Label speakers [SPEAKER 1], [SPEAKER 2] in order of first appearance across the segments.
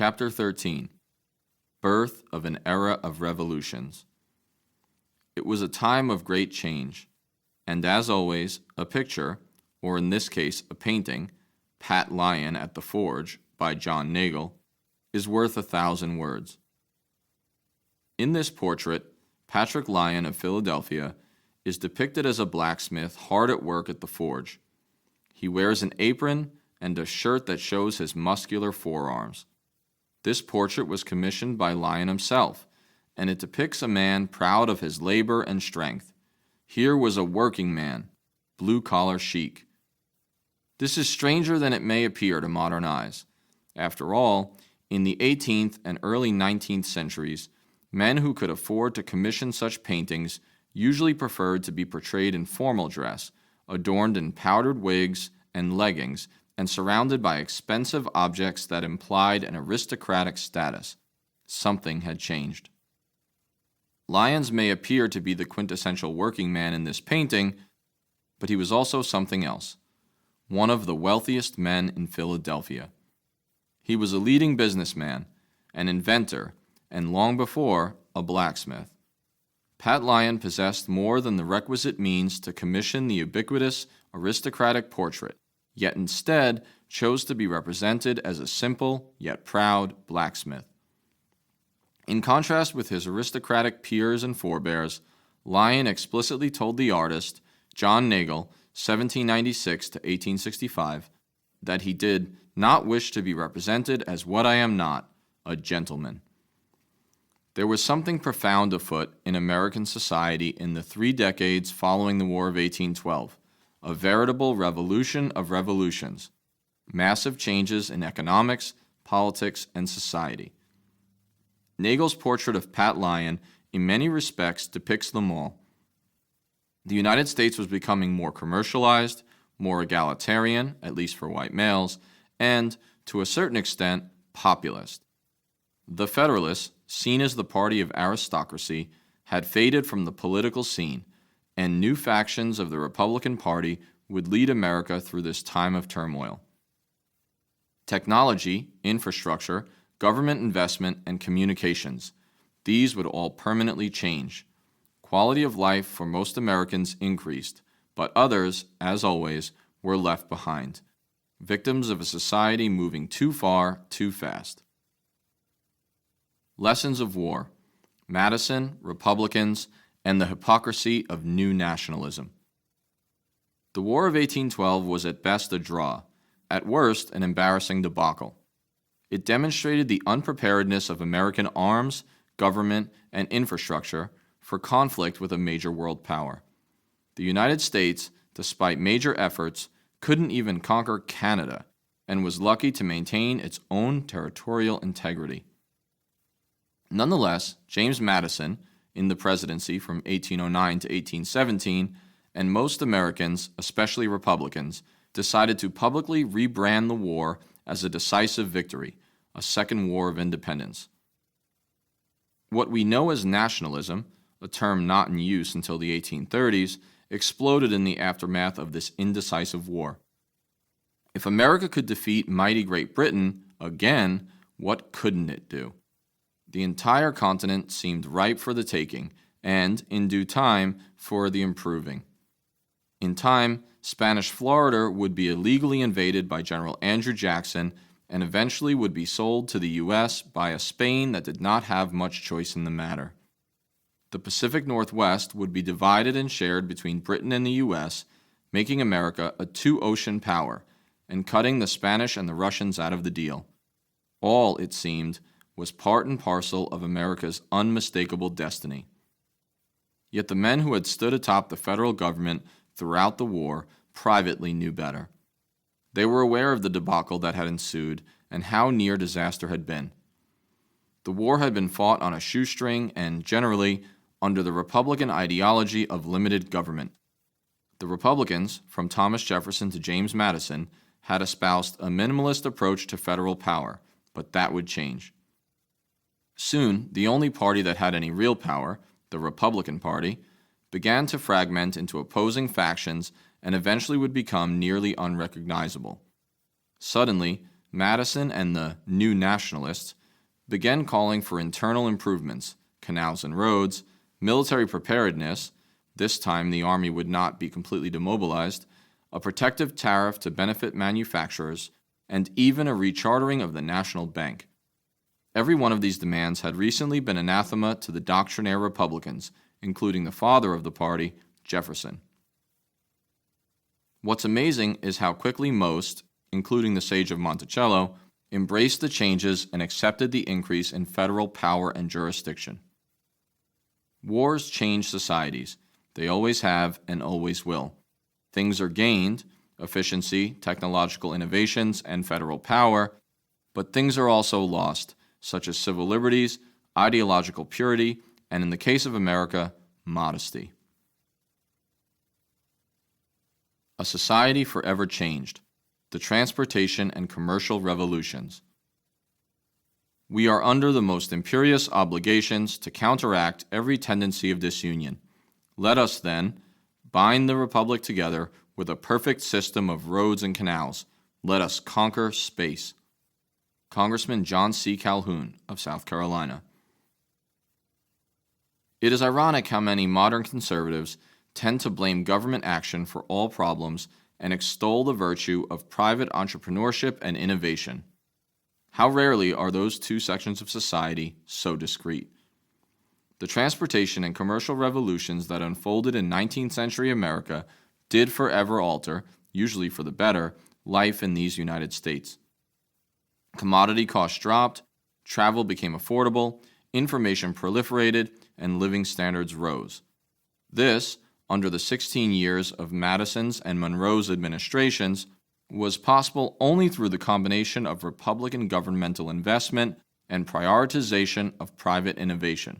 [SPEAKER 1] Chapter 13. Birth of an Era of Revolutions. It was a time of great change, and as always, a picture, or in this case a painting, Pat Lyon at the Forge, by John Nagel, is worth 1,000 words. In this portrait, Patrick Lyon of Philadelphia is depicted as a blacksmith hard at work at the forge. He wears an apron and a shirt that shows his muscular forearms. This portrait was commissioned by Lyon himself, and it depicts a man proud of his labor and strength. Here was a working man, blue-collar chic. This is stranger than it may appear to modern eyes. After all, in the 18th and early 19th centuries, men who could afford to commission such paintings usually preferred to be portrayed in formal dress, adorned in powdered wigs and leggings, and surrounded by expensive objects that implied an aristocratic status. Something had changed. Lyons may appear to be the quintessential working man in this painting, but he was also something else, one of the wealthiest men in Philadelphia. He was a leading businessman, an inventor, and long before, a blacksmith. Pat Lyon possessed more than the requisite means to commission the ubiquitous aristocratic portrait, yet instead chose to be represented as a simple yet proud blacksmith. In contrast with his aristocratic peers and forebears, Lyon explicitly told the artist, John Nagel, 1796 to 1865, that he did not wish to be represented as what I am not, a gentleman. There was something profound afoot in American society in the 3 decades following the War of 1812, a veritable revolution of revolutions, massive changes in economics, politics, and society. Nagel's portrait of Pat Lyon, in many respects, depicts them all. The United States was becoming more commercialized, more egalitarian, at least for white males, and, to a certain extent, populist. The Federalists, seen as the party of aristocracy, had faded from the political scene, and new factions of the Republican Party would lead America through this time of turmoil. Technology, infrastructure, government investment, and communications, these would all permanently change. Quality of life for most Americans increased, but others, as always, were left behind, victims of a society moving too far, too fast. Lessons of War: Madison, Republicans, and the hypocrisy of new nationalism. The War of 1812 was at best a draw, at worst an embarrassing debacle. It demonstrated the unpreparedness of American arms, government, and infrastructure for conflict with a major world power. The United States, despite major efforts, couldn't even conquer Canada, and was lucky to maintain its own territorial integrity. Nonetheless, James Madison, in the presidency from 1809 to 1817, and most Americans, especially Republicans, decided to publicly rebrand the war as a decisive victory, a second war of independence. What we know as nationalism, a term not in use until the 1830s, exploded in the aftermath of this indecisive war. If America could defeat mighty Great Britain again, what couldn't it do? The entire continent seemed ripe for the taking, and, in due time, for the improving. In time, Spanish Florida would be illegally invaded by General Andrew Jackson and eventually would be sold to the U.S. by a Spain that did not have much choice in the matter. The Pacific Northwest would be divided and shared between Britain and the U.S., making America a two-ocean power and cutting the Spanish and the Russians out of the deal. All, it seemed, was part and parcel of America's unmistakable destiny. Yet the men who had stood atop the federal government throughout the war privately knew better. They were aware of the debacle that had ensued and how near disaster had been. The war had been fought on a shoestring and, generally, under the Republican ideology of limited government. The Republicans, from Thomas Jefferson to James Madison, had espoused a minimalist approach to federal power, but that would change. Soon, the only party that had any real power, the Republican Party, began to fragment into opposing factions and eventually would become nearly unrecognizable. Suddenly, Madison and the New Nationalists began calling for internal improvements, canals and roads, military preparedness, this time the Army would not be completely demobilized, a protective tariff to benefit manufacturers, and even a rechartering of the National Bank. Every one of these demands had recently been anathema to the doctrinaire Republicans, including the father of the party, Jefferson. What's amazing is how quickly most, including the Sage of Monticello, embraced the changes and accepted the increase in federal power and jurisdiction. Wars change societies. They always have and always will. Things are gained, efficiency, technological innovations, and federal power, but things are also lost, such as civil liberties, ideological purity, and in the case of America, modesty. A society forever changed. The transportation and commercial revolutions. We are under the most imperious obligations to counteract every tendency of disunion. Let us, then, bind the Republic together with a perfect system of roads and canals. Let us conquer space. Congressman John C. Calhoun of South Carolina. It is ironic how many modern conservatives tend to blame government action for all problems and extol the virtue of private entrepreneurship and innovation. How rarely are those two sections of society so discrete? The transportation and commercial revolutions that unfolded in 19th century America did forever alter, usually for the better, life in these United States. Commodity costs dropped, travel became affordable, information proliferated, and living standards rose. This, under the 16 years of Madison's and Monroe's administrations, was possible only through the combination of Republican governmental investment and prioritization of private innovation.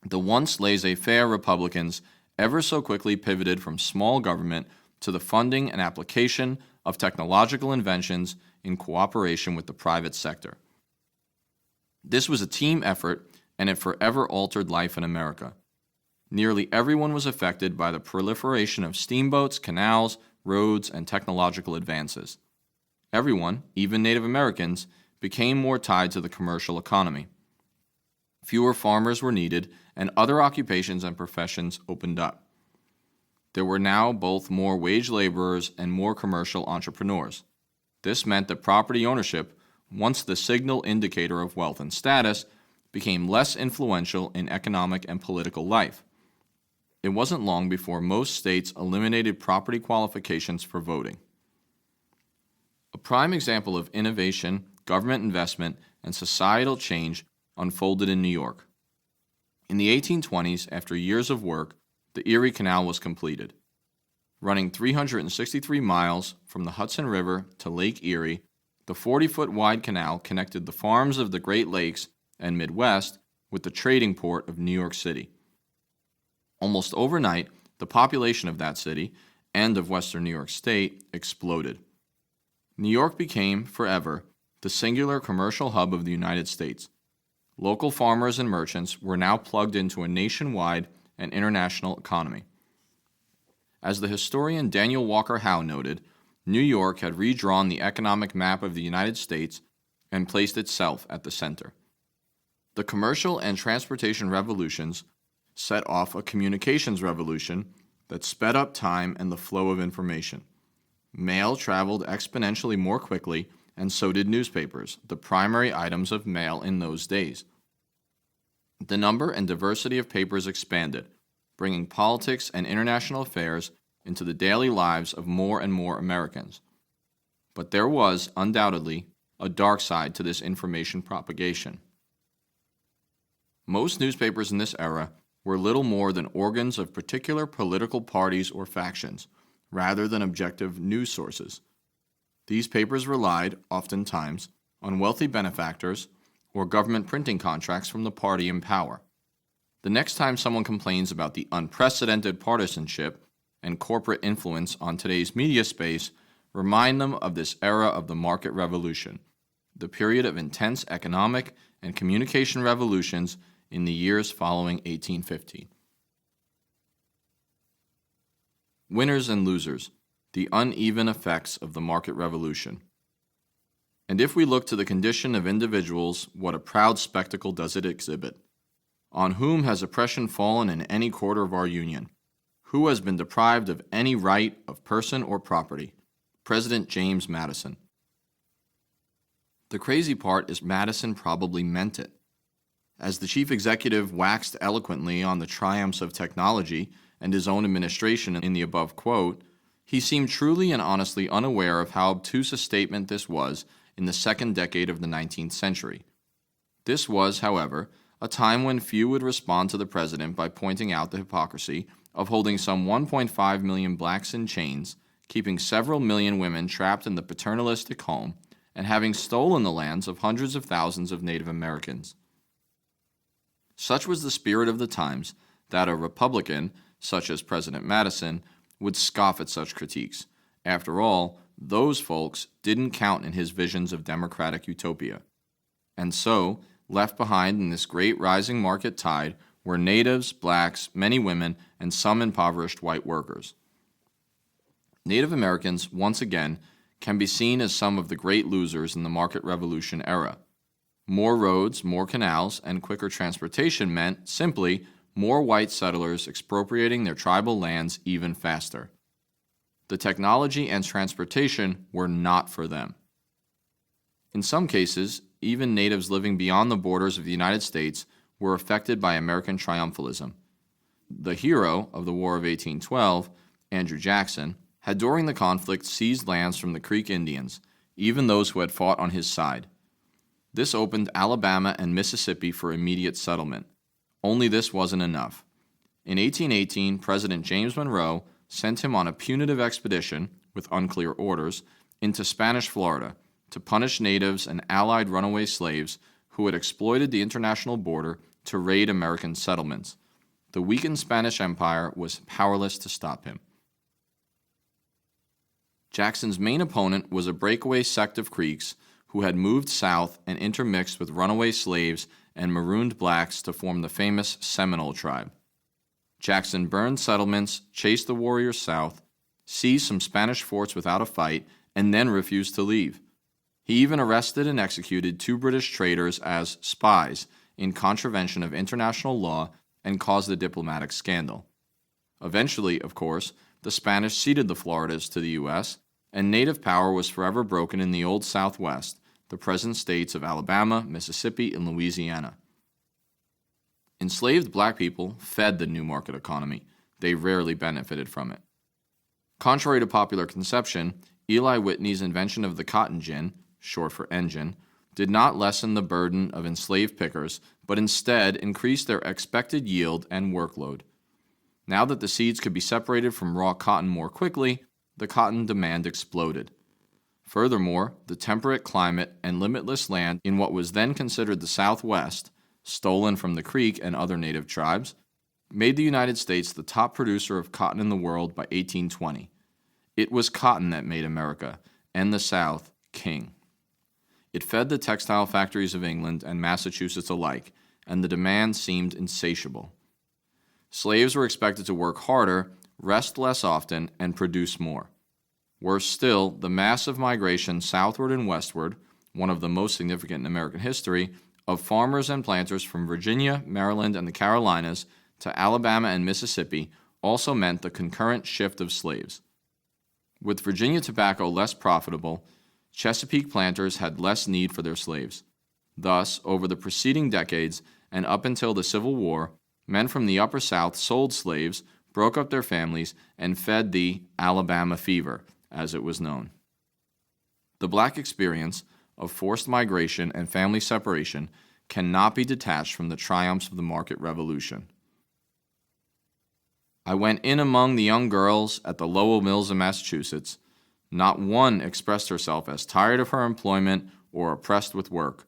[SPEAKER 1] The once laissez-faire Republicans ever so quickly pivoted from small government to the funding and application of technological inventions in cooperation with the private sector. This was a team effort, and it forever altered life in America. Nearly everyone was affected by the proliferation of steamboats, canals, roads, and technological advances. Everyone, even Native Americans, became more tied to the commercial economy. Fewer farmers were needed, and other occupations and professions opened up. There were now both more wage laborers and more commercial entrepreneurs. This meant that property ownership, once the signal indicator of wealth and status, became less influential in economic and political life. It wasn't long before most states eliminated property qualifications for voting. A prime example of innovation, government investment, and societal change unfolded in New York. In the 1820s, after years of work, the Erie Canal was completed. Running 363 miles from the Hudson River to Lake Erie, the 40-foot wide canal connected the farms of the Great Lakes and Midwest with the trading port of New York City. Almost overnight, the population of that city and of western New York State exploded. New York became, forever, the singular commercial hub of the United States. Local farmers and merchants were now plugged into a nationwide and international economy. As the historian Daniel Walker Howe noted, New York had redrawn the economic map of the United States and placed itself at the center. The commercial and transportation revolutions set off a communications revolution that sped up time and the flow of information. Mail traveled exponentially more quickly, and so did newspapers, the primary items of mail in those days. The number and diversity of papers expanded, bringing politics and international affairs into the daily lives of more and more Americans. But there was, undoubtedly, a dark side to this information propagation. Most newspapers in this era were little more than organs of particular political parties or factions, rather than objective news sources. These papers relied, oftentimes, on wealthy benefactors or government printing contracts from the party in power. The next time someone complains about the unprecedented partisanship and corporate influence on today's media space, remind them of this era of the market revolution, the period of intense economic and communication revolutions in the years following 1815. Winners and losers, the uneven effects of the market revolution. And if we look to the condition of individuals, what a proud spectacle does it exhibit. On whom has oppression fallen in any quarter of our Union? Who has been deprived of any right of person or property? President James Madison. The crazy part is Madison probably meant it. As the chief executive waxed eloquently on the triumphs of technology and his own administration in the above quote, he seemed truly and honestly unaware of how obtuse a statement this was in the second decade of the 19th century. This was, however, a time when few would respond to the president by pointing out the hypocrisy of holding some 1.5 million blacks in chains, keeping several million women trapped in the paternalistic home, and having stolen the lands of hundreds of thousands of Native Americans. Such was the spirit of the times that a Republican, such as President Madison, would scoff at such critiques. After all, those folks didn't count in his visions of democratic utopia. And so, left behind in this great rising market tide were natives, blacks, many women, and some impoverished white workers. Native Americans, once again, can be seen as some of the great losers in the market revolution era. More roads, more canals, and quicker transportation meant, simply, more white settlers expropriating their tribal lands even faster. The technology and transportation were not for them. In some cases, even natives living beyond the borders of the United States were affected by American triumphalism. The hero of the War of 1812, Andrew Jackson, had during the conflict seized lands from the Creek Indians, even those who had fought on his side. This opened Alabama and Mississippi for immediate settlement. Only this wasn't enough. In 1818, President James Monroe sent him on a punitive expedition, with unclear orders, into Spanish Florida to punish natives and allied runaway slaves who had exploited the international border to raid American settlements. The weakened Spanish Empire was powerless to stop him. Jackson's main opponent was a breakaway sect of Creeks who had moved south and intermixed with runaway slaves and marooned blacks to form the famous Seminole tribe. Jackson burned settlements, chased the warriors south, seized some Spanish forts without a fight, and then refused to leave. He even arrested and executed 2 British traders as spies in contravention of international law and caused a diplomatic scandal. Eventually, of course, the Spanish ceded the Floridas to the U.S., and native power was forever broken in the Old Southwest, the present states of Alabama, Mississippi, and Louisiana. Enslaved black people fed the new market economy. They rarely benefited from it. Contrary to popular conception, Eli Whitney's invention of the cotton gin, short for engine, did not lessen the burden of enslaved pickers, but instead increased their expected yield and workload. Now that the seeds could be separated from raw cotton more quickly, the cotton demand exploded. Furthermore, the temperate climate and limitless land in what was then considered the Southwest, stolen from the Creek and other native tribes, made the United States the top producer of cotton in the world by 1820. It was cotton that made America, and the South, king. It fed the textile factories of England and Massachusetts alike, and the demand seemed insatiable. Slaves were expected to work harder, rest less often, and produce more. Worse still, the massive migration southward and westward, one of the most significant in American history, of farmers and planters from Virginia, Maryland, and the Carolinas to Alabama and Mississippi also meant the concurrent shift of slaves. With Virginia tobacco less profitable, Chesapeake planters had less need for their slaves. Thus, over the preceding decades and up until the Civil War, men from the Upper South sold slaves, broke up their families, and fed the Alabama fever, as it was known. The black experience of forced migration and family separation cannot be detached from the triumphs of the market revolution. I went in among the young girls at the Lowell Mills in Massachusetts. Not one expressed herself as tired of her employment or oppressed with work.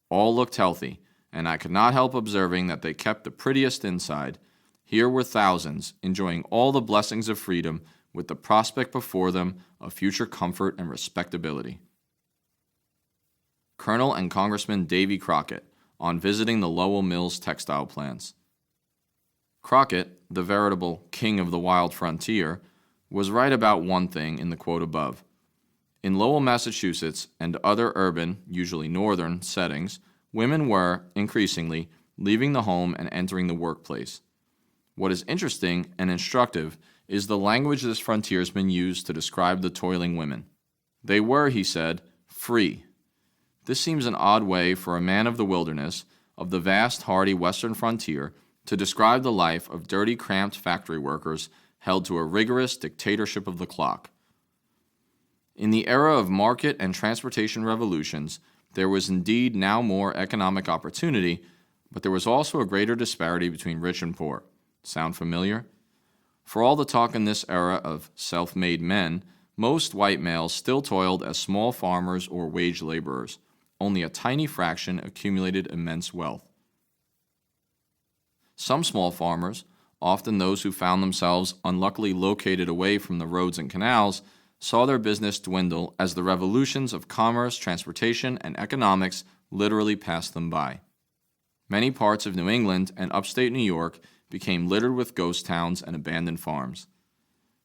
[SPEAKER 1] All looked healthy, and I could not help observing that they kept the prettiest inside. Here were thousands enjoying all the blessings of freedom with the prospect before them of future comfort and respectability. Colonel and Congressman Davy Crockett on visiting the Lowell Mills textile plants. Crockett, the veritable king of the wild frontier, was right about one thing in the quote above. In Lowell, Massachusetts, and other urban, usually northern, settings, women were, increasingly, leaving the home and entering the workplace. What is interesting and instructive is the language this frontiersman used to describe the toiling women. They were, he said, free. This seems an odd way for a man of the wilderness, of the vast, hardy western frontier, to describe the life of dirty, cramped factory workers held to a rigorous dictatorship of the clock. In the era of market and transportation revolutions, there was indeed now more economic opportunity, but there was also a greater disparity between rich and poor. Sound familiar? For all the talk in this era of self-made men, most white males still toiled as small farmers or wage laborers. Only a tiny fraction accumulated immense wealth. Some small farmers, often those who found themselves unluckily located away from the roads and canals, saw their business dwindle as the revolutions of commerce, transportation, and economics literally passed them by. Many parts of New England and upstate New York became littered with ghost towns and abandoned farms.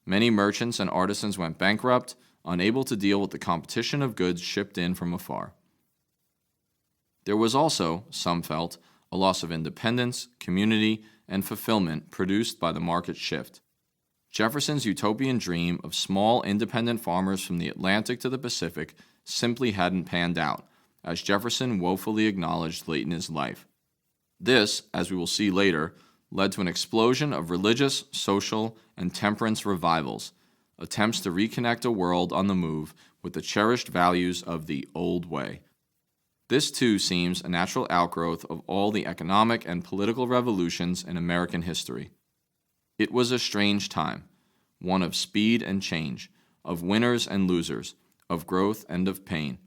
[SPEAKER 1] Many merchants and artisans went bankrupt, unable to deal with the competition of goods shipped in from afar. There was also, some felt, a loss of independence, community, and fulfillment produced by the market shift. Jefferson's utopian dream of small independent farmers from the Atlantic to the Pacific simply hadn't panned out, as Jefferson woefully acknowledged late in his life. This, as we will see later, led to an explosion of religious, social, and temperance revivals, attempts to reconnect a world on the move with the cherished values of the old way. This too seems a natural outgrowth of all the economic and political revolutions in American history. It was a strange time, one of speed and change, of winners and losers, of growth and of pain.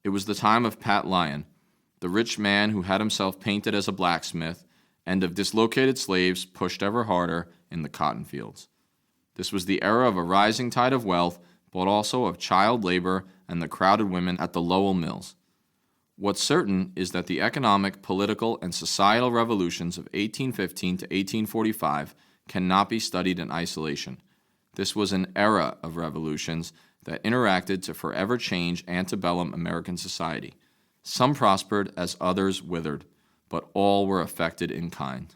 [SPEAKER 1] It was the time of Pat Lyon, the rich man who had himself painted as a blacksmith, and of dislocated slaves pushed ever harder in the cotton fields. This was the era of a rising tide of wealth, but also of child labor and the crowded women at the Lowell mills. What's certain is that the economic, political, and societal revolutions of 1815 to 1845 cannot be studied in isolation. This was an era of revolutions that interacted to forever change antebellum American society. Some prospered as others withered, but all were affected in kind.